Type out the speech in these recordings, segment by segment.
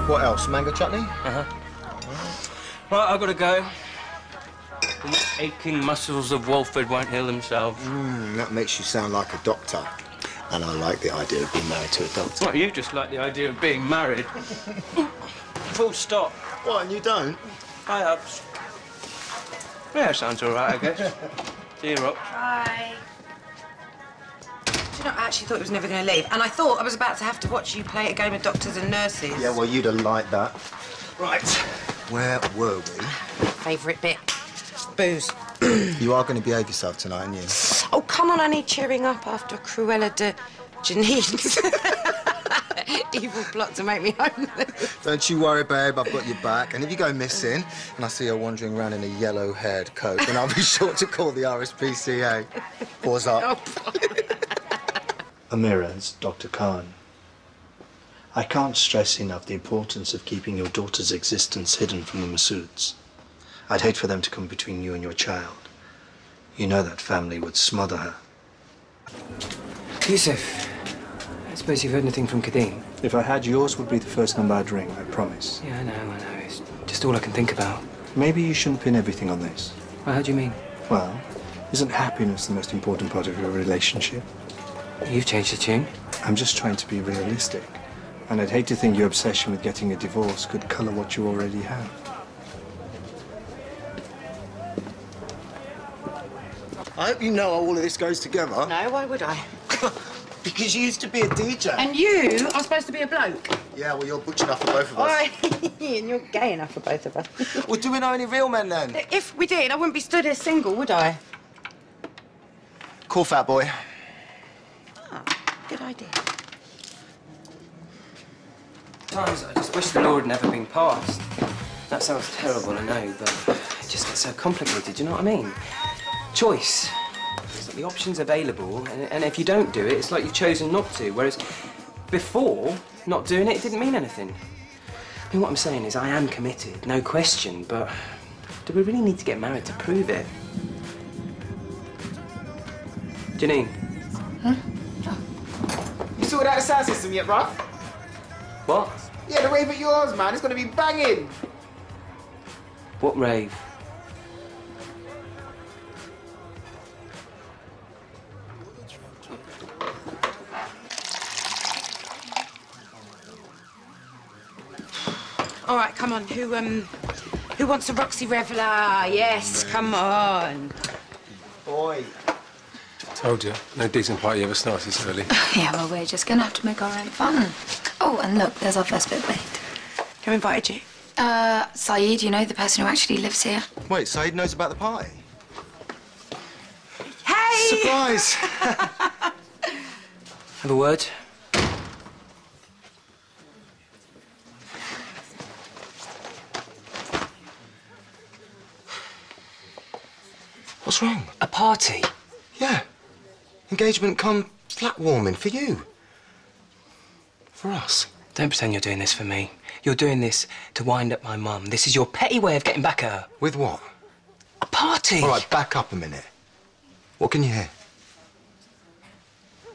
What else? Mango chutney? Right, I've got to go. The aching muscles of Walford won't heal themselves. That makes you sound like a doctor. And I like the idea of being married to a doctor. Well, you just like the idea of being married. Full stop. What, and you don't? Hi, Hubs. Yeah, sounds all right, I guess. See you, Rob. Bye. Do you know, I actually thought he was never going to leave. And I thought I was about to have to watch you play a game of doctors and nurses. Yeah, well, you'd have liked that. Right. Where were we? Favourite bit. Booze. You are going to behave yourself tonight, aren't you? Oh, come on, I need cheering up after Cruella de Janine's evil plot to make me homeless. Don't you worry, babe, I've got your back. And if you go missing and I see her wandering around in a yellow-haired coat, then I'll be sure to call the RSPCA. Pause up. Amiraz, Dr. Khan. I can't stress enough the importance of keeping your daughter's existence hidden from the Masouds. I'd hate for them to come between you and your child. You know that family would smother her. Yusuf, I suppose you've heard anything from Kadeem? If I had, yours would be the first number I'd ring, I promise. Yeah, I know. It's just all I can think about. Maybe you shouldn't pin everything on this. Well, how do you mean? Well, isn't happiness the most important part of your relationship? You've changed the tune. I'm just trying to be realistic. And I'd hate to think your obsession with getting a divorce could colour what you already have. I hope you know how all of this goes together. No, why would I? Because you used to be a DJ. And you are supposed to be a bloke. Yeah, well, you're butch enough for both of us. All right. And you're gay enough for both of us. Well, do we know any real men, then? If we did, I wouldn't be stood here single, would I? Call Fat Boy. Oh, good idea. Sometimes I just wish the law had never been passed. That sounds terrible, I know, but it just gets so complicated, do you know what I mean? Choice. It's like the option's available, and if you don't do it, it's like you've chosen not to, whereas before, not doing it didn't mean anything. I mean, what I'm saying is I am committed, no question, but do we really need to get married to prove it? Janine? Huh? Oh. You sorted out the sound system yet, bruv? What? Yeah, the rave at yours, man. It's gonna be banging. What rave? All right, come on. Who wants a Roxy Reveller? Yes, come on. Boy. Told you, no decent party ever starts this early. Yeah, well, we're just gonna have to make our own fun. Oh, and look, there's our first bit late. Who invited you? Saeed, you know, the person who actually lives here. Wait, Saeed knows about the party? Hey! Surprise! Have a word? What's wrong? A party? Yeah. Engagement come flat warming for you. For us. Don't pretend you're doing this for me. You're doing this to wind up my mum. This is your petty way of getting back at her. With what? A party! All right, back up a minute. What can you hear?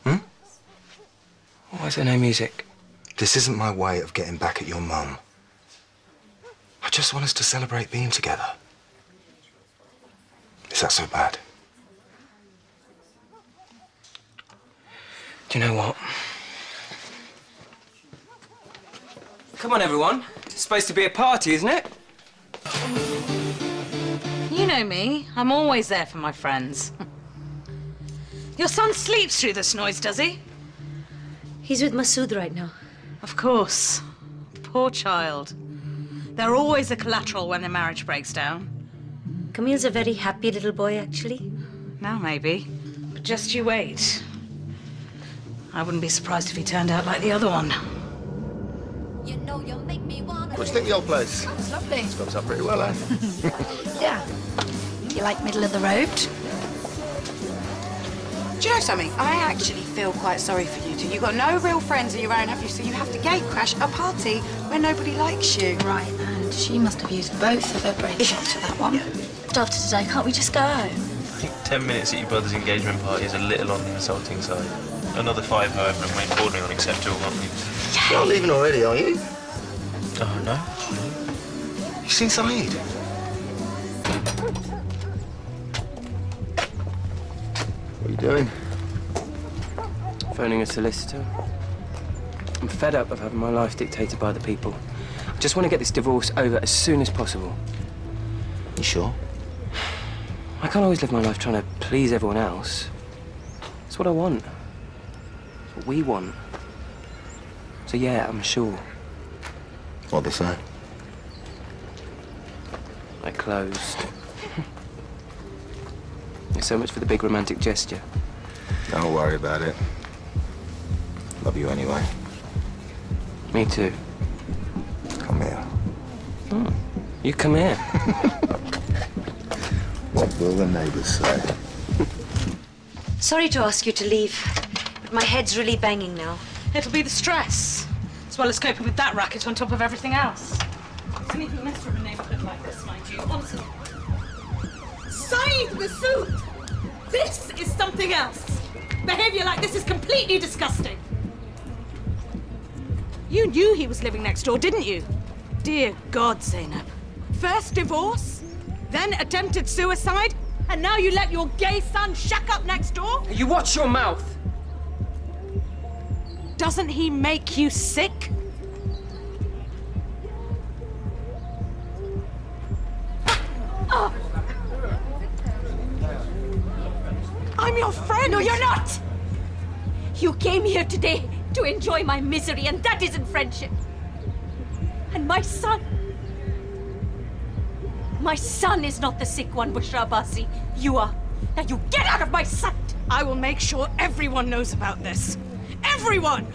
Why is there no music? This isn't my way of getting back at your mum. I just want us to celebrate being together. Is that so bad? Do you know what? Come on, everyone. It's supposed to be a party, isn't it? You know me. I'm always there for my friends. Your son sleeps through this noise, does he? He's with Masood right now. Of course. Poor child. They're always a collateral when their marriage breaks down. Camille's a very happy little boy, actually. Now, maybe. But just you wait. I wouldn't be surprised if he turned out like the other one. You know you make me wanna... What do you think of the old place? Oh, it's lovely. It's got up pretty well, eh? Yeah. You like middle of the road? Do you know something? I actually feel quite sorry for you two. You've got no real friends of your own, have you? So you have to gate crash a party where nobody likes you. Right, and she must have used both of her brain shots for that one. After today, can't we just go? I think 10 minutes at your brother's engagement party is a little on the insulting side. Another 5, however, and we're bordering on acceptable, aren't we? You're not leaving already, are you? Oh, don't know. You seen CHRYED? What are you doing? Phoning a solicitor. I'm fed up of having my life dictated by the people. I just want to get this divorce over as soon as possible. You sure? I can't always live my life trying to please everyone else. It's what I want. It's what we want. So yeah, I'm sure. What'd they say? I closed. So much for the big romantic gesture. Don't worry about it. Love you anyway. Me too. Come here. Oh, you come here. What will the neighbours say? Sorry to ask you to leave, but my head's really banging now. It'll be the stress, as well as coping with that racket on top of everything else. It's anything less from a neighborhood like this, mind you, honestly. Saeed Masood! This is something else. Behavior like this is completely disgusting. You knew he was living next door, didn't you? Dear God, Zainab. First divorce, then attempted suicide, and now you let your gay son shack up next door? You watch your mouth! Doesn't he make you sick? Oh. I'm your friend! No, you're not! You came here today to enjoy my misery, and that isn't friendship. And my son is not the sick one, Bushra Abbasi. You are. Now you get out of my sight! I will make sure everyone knows about this. Everyone!